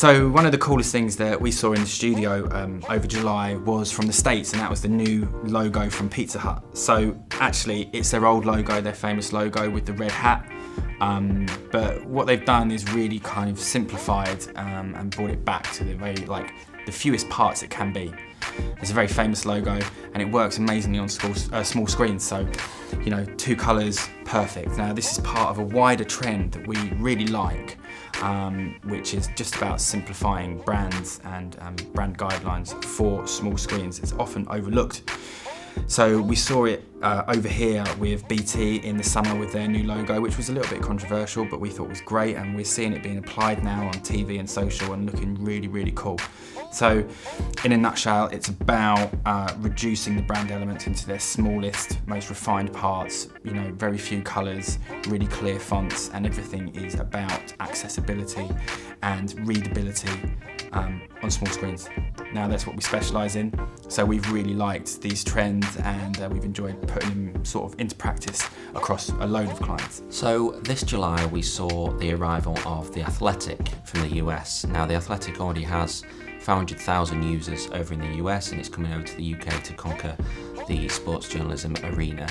So one of the coolest things that we saw in the studio over July was from the States, and that was the new logo from Pizza Hut. So actually it's their old logo, their famous logo with the red hat. But what they've done is really kind of simplified and brought it back to the very, the fewest parts it can be. It's a very famous logo and it works amazingly on small screens, so 2 colours, perfect. Now this is part of a wider trend that we really like, which is just about simplifying brands and brand guidelines for small screens. It's often overlooked. So we saw it over here with BT in the summer with their new logo, which was a little bit controversial, but we thought was great, and we're seeing it being applied now on TV and social and looking really, really cool. So in a nutshell, it's about reducing the brand elements into their smallest, most refined parts, very few colours, really clear fonts, and everything is about accessibility and readability on small screens. Now that's what we specialise in, so we've really liked these trends and we've enjoyed putting them sort of into practice across a load of clients. So this July we saw the arrival of The Athletic from the US. Now The Athletic already has 500,000 users over in the US and it's coming over to the UK to conquer the sports journalism arena.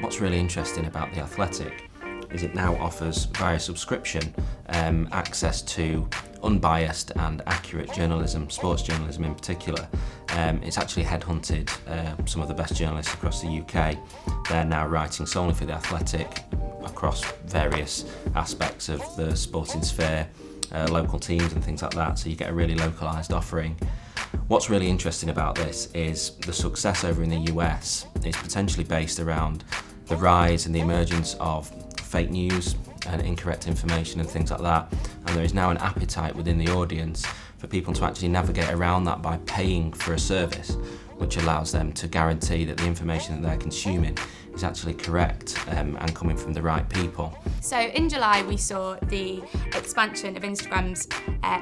What's really interesting about The Athletic is it now offers, via subscription, access to unbiased and accurate journalism, sports journalism in particular. It's actually headhunted some of the best journalists across the UK. They're now writing solely for The Athletic across various aspects of the sporting sphere, local teams and things like that, so you get a really localised offering. What's really interesting about this is the success over in the US is potentially based around the rise and the emergence of fake news and incorrect information and things like that, and there is now an appetite within the audience for people to actually navigate around that by paying for a service which allows them to guarantee that the information that they're consuming is actually correct and coming from the right people. So in July we saw the expansion of Instagram's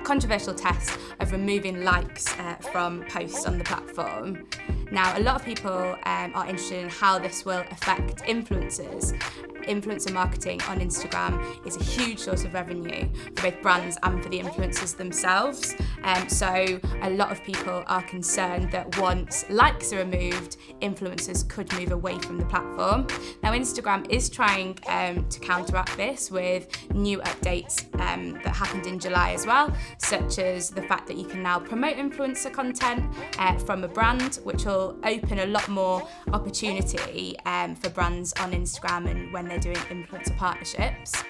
controversial test of removing likes from posts on the platform. Now a lot of people are interested in how this will affect influencers. Influencer marketing on Instagram is a huge source of revenue for both brands and for the influencers themselves. So a lot of people are concerned that once likes are removed, influencers could move away from the platform. Now Instagram is trying to counteract this with new updates that happened in July as well, such as the fact that you can now promote influencer content from a brand, which will open a lot more opportunity for brands on Instagram and when they're doing influencer partnerships.